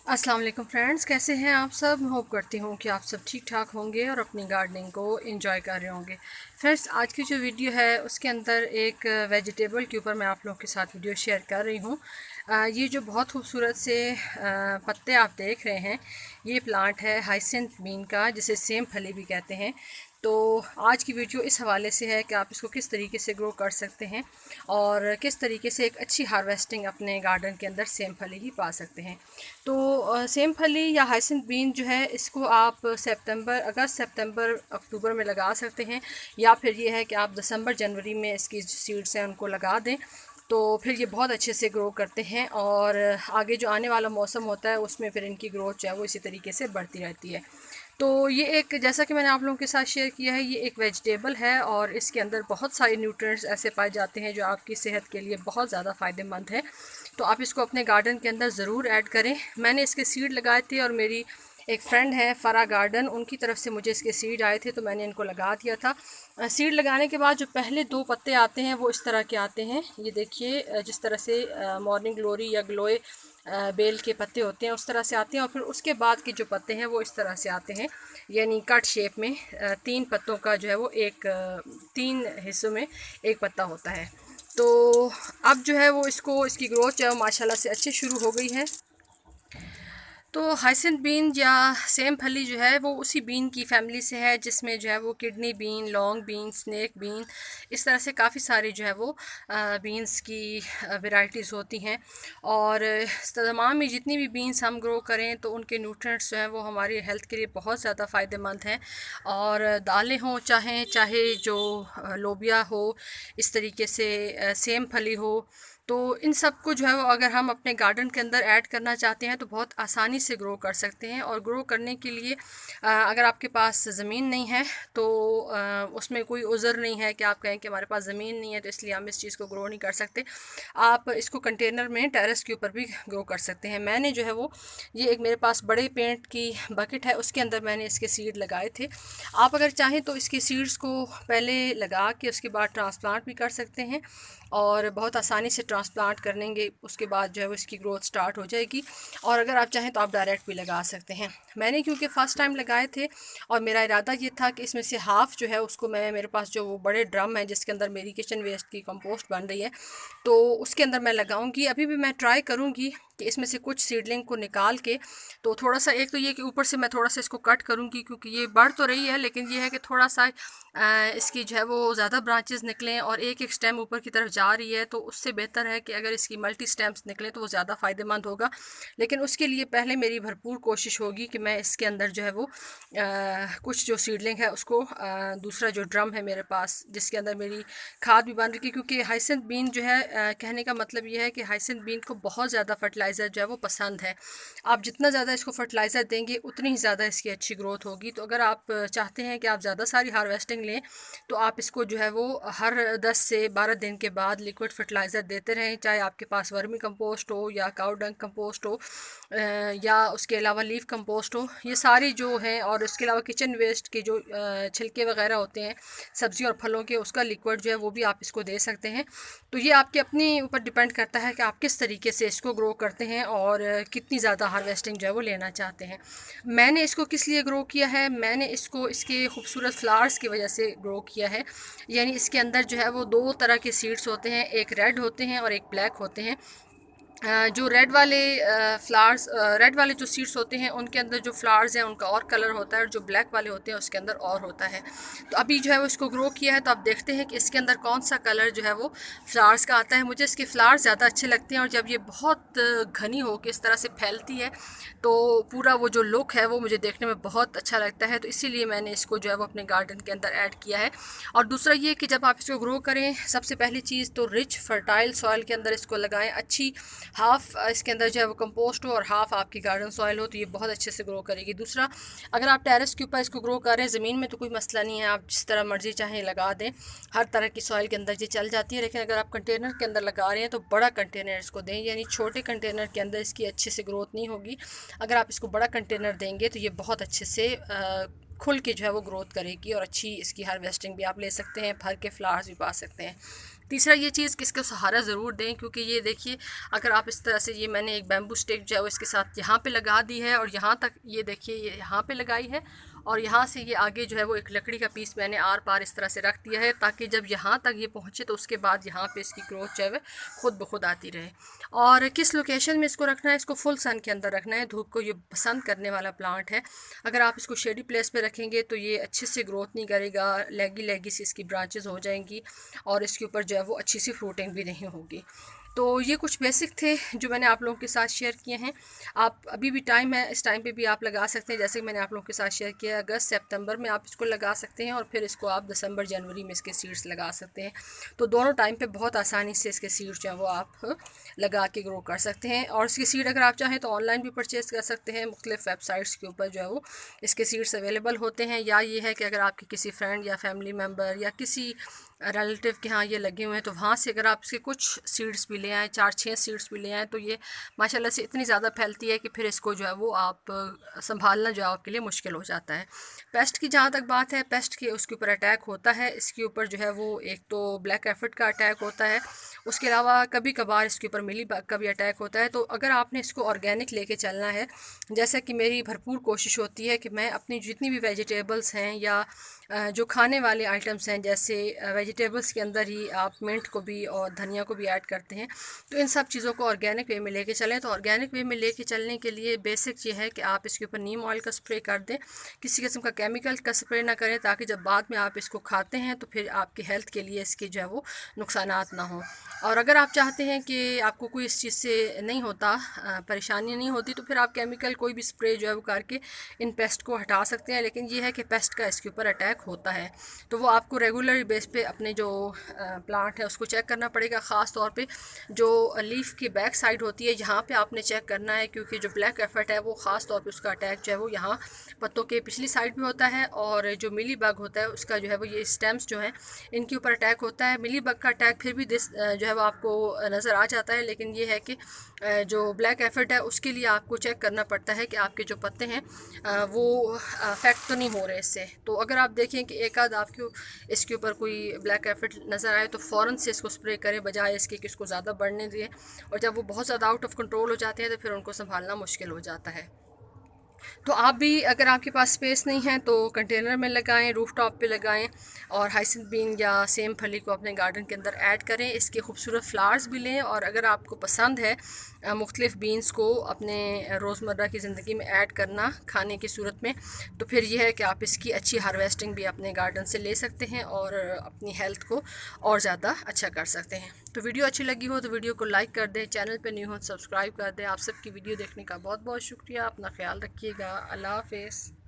अस्सलाम वालेकुम फ्रेंड्स, कैसे हैं आप सब। होप करती हूँ कि आप सब ठीक ठाक होंगे और अपनी गार्डनिंग को एंजॉय कर रहे होंगे। फ्रेंड्स, आज की जो वीडियो है उसके अंदर एक वेजिटेबल के ऊपर मैं आप लोगों के साथ वीडियो शेयर कर रही हूँ। ये जो बहुत खूबसूरत से पत्ते आप देख रहे हैं, ये प्लांट है हाइसिंथ बीन का, जिसे सेम फली भी कहते हैं। तो आज की वीडियो इस हवाले से है कि आप इसको किस तरीके से ग्रो कर सकते हैं और किस तरीके से एक अच्छी हार्वेस्टिंग अपने गार्डन के अंदर सेम फली की पा सकते हैं। तो सेम फली या हाइसिंथ बीन जो है, इसको आप अगस्त सितंबर अक्टूबर में लगा सकते हैं, या फिर ये है कि आप दिसंबर जनवरी में इसकी सीड्स हैं उनको लगा दें, तो फिर ये बहुत अच्छे से ग्रो करते हैं और आगे जो आने वाला मौसम होता है उसमें फिर इनकी ग्रोथ जो है वो इसी तरीके से बढ़ती रहती है। तो ये एक, जैसा कि मैंने आप लोगों के साथ शेयर किया है, ये एक वेजिटेबल है और इसके अंदर बहुत सारे न्यूट्रिएंट्स ऐसे पाए जाते हैं जो आपकी सेहत के लिए बहुत ज़्यादा फ़ायदेमंद है। तो आप इसको अपने गार्डन के अंदर ज़रूर ऐड करें। मैंने इसके सीड लगाए थे और मेरी एक फ्रेंड है फरा गार्डन, उनकी तरफ से मुझे इसके सीड आए थे तो मैंने इनको लगा दिया था। सीड लगाने के बाद जो पहले दो पत्ते आते हैं वो इस तरह के आते हैं। ये देखिए, जिस तरह से मॉर्निंग ग्लोरी या ग्लोए बेल के पत्ते होते हैं उस तरह से आते हैं, और फिर उसके बाद के जो पत्ते हैं वो इस तरह से आते हैं, यानी कट शेप में। तीन पत्तों का जो है वो तीन हिस्सों में एक पत्ता होता है। तो अब जो है वो इसकी ग्रोथ जो है माशाल्लाह से अच्छी शुरू हो गई है। तो हाइसिंथ बीन या सेम फली जो है वो उसी बीन की फैमिली से है जिसमें जो है वो kidney bean, long bean, snake bean, इस तरह से काफ़ी सारी जो है वो बीन्स की वैरायटीज़ होती हैं। और तमाम में जितनी भी बीन्स हम ग्रो करें तो उनके न्यूट्रिएंट्स जो हैं वो हमारी हेल्थ के लिए बहुत ज़्यादा फ़ायदेमंद हैं। और दालें हों चाहे जो लोबिया हो, इस तरीके से सेम फली हो, तो इन सब को जो है वो अगर हम अपने गार्डन के अंदर ऐड करना चाहते हैं तो बहुत आसानी से ग्रो कर सकते हैं। और ग्रो करने के लिए अगर आपके पास ज़मीन नहीं है तो उसमें कोई उज़र नहीं है कि आप कहें कि हमारे पास ज़मीन नहीं है तो इसलिए हम इस चीज़ को ग्रो नहीं कर सकते। आप इसको कंटेनर में टेरेस के ऊपर भी ग्रो कर सकते हैं। मैंने जो है वो, ये एक मेरे पास बड़े पेंट की बकेट है, उसके अंदर मैंने इसके सीड लगाए थे। आप अगर चाहें तो इसके सीड्स को पहले लगा के उसके बाद ट्रांसप्लांट भी कर सकते हैं और बहुत आसानी से ट्रांसप्लांट करेंगे उसके बाद जो है वो इसकी ग्रोथ स्टार्ट हो जाएगी। और अगर आप चाहें तो आप डायरेक्ट भी लगा सकते हैं। मैंने क्योंकि फ़र्स्ट टाइम लगाए थे और मेरा इरादा ये था कि इसमें से हाफ़ जो है उसको मेरे पास जो वो बड़े ड्रम है जिसके अंदर मेरी किचन वेस्ट की कंपोस्ट बन रही है, तो उसके अंदर मैं लगाऊंगी। अभी भी मैं ट्राई करूंगी कि इसमें से कुछ सीडलिंग को निकाल के, तो थोड़ा सा, एक तो ये कि ऊपर से मैं थोड़ा सा इसको कट करूंगी क्योंकि ये बढ़ तो रही है लेकिन ये है कि थोड़ा सा इसकी जो है वो ज़्यादा ब्रांचेस निकलें और एक एक स्टेम ऊपर की तरफ जा रही है, तो उससे बेहतर है कि अगर इसकी मल्टी स्टेम्स निकलें तो वो ज़्यादा फ़ायदेमंद होगा। लेकिन उसके लिए पहले मेरी भरपूर कोशिश होगी कि मैं इसके अंदर जो है वो कुछ जो सीडलिंग है उसको दूसरा जो ड्रम है मेरे पास जिसके अंदर मेरी खाद भी बन रही है, क्योंकि हाइसिंथ बीन जो है, कहने का मतलब ये है कि हाइसिंथ बीन को बहुत ज़्यादा फर्टिलाइज़र जो है वो पसंद है। आप जितना ज़्यादा इसको फर्टिलाइज़र देंगे उतनी ही ज़्यादा इसकी अच्छी ग्रोथ होगी। तो अगर आप चाहते हैं कि आप ज़्यादा सारी हार्वेस्टिंग लें तो आप इसको जो है वो हर 10 से 12 दिन के बाद लिक्विड फर्टिलाइज़र देते रहें, चाहे आपके पास वर्मी कंपोस्ट हो या काउ डंग कंपोस्ट हो या उसके अलावा लीफ कंपोस्ट हो, ये सारी जो हैं, और उसके अलावा किचन वेस्ट के जो छिलके वगैरह होते हैं सब्ज़ियों और फलों के, उसका लिक्विड जो है वो भी आप इसको दे सकते हैं। तो ये आपके अपने ऊपर डिपेंड करता है कि आप किस तरीके से इसको ग्रो करते हैं और कितनी ज़्यादा हार्वेस्टिंग जो है वो लेना चाहते हैं। मैंने इसको किस लिए ग्रो किया है, मैंने इसको इसके खूबसूरत फ्लावर्स की वजह से ग्रो किया है। यानी इसके अंदर जो है वो दो तरह के सीड्स होते हैं, एक रेड होते हैं और एक ब्लैक होते हैं। जो रेड वाले जो सीड्स होते हैं उनके अंदर जो फ्लावर्स हैं उनका और कलर होता है, और जो ब्लैक वाले होते हैं उसके अंदर और होता है। तो अभी जो है वो इसको ग्रो किया है तो आप देखते हैं कि इसके अंदर कौन सा कलर जो है वो फ्लावर्स का आता है। मुझे इसके फ्लावर्स ज़्यादा अच्छे लगते हैं और जब ये बहुत घनी हो के इस तरह से फैलती है तो पूरा वो जो लुक है वो मुझे देखने में बहुत अच्छा लगता है। तो इसीलिए मैंने इसको जो है वो अपने गार्डन के अंदर ऐड किया है। और दूसरा ये कि जब आप इसको ग्रो करें, सबसे पहली चीज़ तो रिच फर्टाइल सॉइल के अंदर इसको लगाएं। अच्छी हाफ़ इसके अंदर जो है वो कंपोस्ट हो और हाफ़ आपकी गार्डन सॉइल हो, तो ये बहुत अच्छे से ग्रो करेगी। दूसरा, अगर आप टेरेस के ऊपर इसको ग्रो कर रहे हैं, ज़मीन में तो कोई मसला नहीं है, आप जिस तरह मर्ज़ी चाहें लगा दें, हर तरह की सॉइल के अंदर ये चल जाती है। लेकिन अगर आप कंटेनर के अंदर लगा रहे हैं तो बड़ा कंटेनर इसको दें, यानी छोटे कंटेनर के अंदर इसकी अच्छे से ग्रोथ नहीं होगी। अगर आप इसको बड़ा कंटेनर देंगे तो ये बहुत अच्छे से खुल के जो है वो ग्रोथ करेगी और अच्छी इसकी हार्वेस्टिंग भी आप ले सकते हैं, फल के फ्लावर्स भी पा सकते हैं। तीसरा ये चीज़ कि इसका सहारा ज़रूर दें, क्योंकि ये देखिए अगर आप इस तरह से, ये मैंने एक बैम्बू स्टिक जो है वो इसके साथ यहाँ पे लगा दी है और यहाँ तक ये देखिए ये यहाँ पे लगाई है और यहाँ से ये आगे जो है वो एक लकड़ी का पीस मैंने आर पार इस तरह से रख दिया है, ताकि जब यहाँ तक ये पहुँचे तो उसके बाद यहाँ पे इसकी ग्रोथ जो है वह खुद ब खुद आती रहे। और किस लोकेशन में इसको रखना है, इसको फुल सन के अंदर रखना है। धूप को ये पसंद करने वाला प्लांट है। अगर आप इसको शेडी प्लेस पे रखेंगे तो ये अच्छे से ग्रोथ नहीं करेगा, लेगी लेगी सी इसकी ब्रांचेस हो जाएंगी और इसके ऊपर जो है वो अच्छी सी फ्रूटिंग भी नहीं होगी। तो ये कुछ बेसिक थे जो मैंने आप लोगों के साथ शेयर किए हैं। आप अभी भी टाइम है, इस टाइम पे भी आप लगा सकते हैं। जैसे मैंने आप लोगों के साथ शेयर किया, अगस्त सितंबर में आप इसको लगा सकते हैं और फिर इसको आप दिसंबर जनवरी में इसके सीड्स लगा सकते हैं। तो दोनों टाइम पे बहुत आसानी से इसके सीड्स जो है वो आप लगा के ग्रो कर सकते हैं। और इसके सीड अगर आप चाहें तो ऑनलाइन भी परचेज़ कर सकते हैं, मुख्तलिफ वेबसाइट्स के ऊपर जो है वो इसके सीड्स अवेलेबल होते हैं। या ये है कि अगर आपके किसी फ्रेंड या फैमिली मेम्बर या किसी रिलेटिव के यहाँ ये लगे हुए हैं तो वहाँ से अगर आप इसके कुछ सीड्स भी ले आएँ, 4-6 सीड्स भी ले आएँ, तो ये माशाल्लाह से इतनी ज़्यादा फैलती है कि फिर इसको जो है वो आप संभालना जो है आपके लिए मुश्किल हो जाता है। पेस्ट की जहाँ तक बात है, पेस्ट के उसके ऊपर अटैक होता है। इसके ऊपर जो है वो एक तो ब्लैक एफिड का अटैक होता है, उसके अलावा कभी कभार इसके ऊपर मिली बग का भी अटैक होता है। तो अगर आपने इसको ऑर्गेनिक लेके चलना है, जैसा कि मेरी भरपूर कोशिश होती है कि मैं अपनी जितनी भी वेजिटेबल्स हैं या जो खाने वाले आइटम्स हैं, जैसे वेजिटेबल्स के अंदर ही आप मिंट को भी और धनिया को भी ऐड करते हैं, तो इन सब चीज़ों को ऑर्गेनिक वे में लेके चलें। तो ऑर्गेनिक वे में लेके चलने के लिए बेसिक ये है कि आप इसके ऊपर नीम ऑयल का स्प्रे कर दें, किसी किस्म का केमिकल का स्प्रे ना करें, ताकि जब बाद में आप इसको खाते हैं तो फिर आपकी हेल्थ के लिए इसके जो है वो नुकसानात ना हो। और अगर आप चाहते हैं कि आपको कोई इस चीज़ से नहीं होता, परेशानी नहीं होती, तो फिर आप केमिकल कोई भी स्प्रे जो है वो करके इन पेस्ट को हटा सकते हैं। लेकिन ये है कि पेस्ट का इसके ऊपर अटैक होता है, तो वो आपको रेगुलर बेस पे अपने जो प्लांट है उसको चेक करना पड़ेगा। ख़ास तौर पे जो लीफ की बैक साइड होती है यहाँ पे आपने चेक करना है, क्योंकि जो ब्लैक एफर्ट है वो ख़ास तौर पे उसका अटैक जो है वो यहाँ पत्तों के पिछली साइड में होता है। और जो मिली बग होता है उसका जो है वो ये स्टेम्स जो हैं इनके ऊपर अटैक होता है। मिली बग का अटैक फिर भी जो है वो आपको नज़र आ जाता है, लेकिन ये है कि जो ब्लैक एफर्ट है उसके लिए आपको चेक करना पड़ता है कि आपके जो पत्ते हैं वो अफेक्ट तो नहीं हो रहे इससे। तो अगर आप देखें कि एक आध आपको इसके ऊपर कोई ब्लैक एफर्ट नज़र आए तो फ़ौरन से इसको स्प्रे करें, बजाय इसके कि इसको ज़्यादा बढ़ने दिए। और जब वो बहुत ज़्यादा आउट ऑफ कंट्रोल हो जाते हैं तो फिर उनको संभालना मुश्किल हो जाता है। तो आप भी अगर आपके पास स्पेस नहीं है तो कंटेनर में लगाएं, रूफ टॉप पे लगाएं और हाइसिंथ बीन या सेम फली को अपने गार्डन के अंदर ऐड करें। इसके खूबसूरत फ्लावर्स भी लें। और अगर आपको पसंद है मुख्तलिफ बीन्स को अपने रोज़मर्रा की ज़िंदगी में ऐड करना खाने की सूरत में, तो फिर यह है कि आप इसकी अच्छी हार्वेस्टिंग भी अपने गार्डन से ले सकते हैं और अपनी हेल्थ को और ज़्यादा अच्छा कर सकते हैं। तो वीडियो अच्छी लगी हो तो वीडियो को लाइक कर दें, चैनल पे न्यू हो तो सब्सक्राइब कर दें। आप सबकी वीडियो देखने का बहुत बहुत शुक्रिया। अपना ख्याल रखिएगा। अल्लाह हाफ़िज़।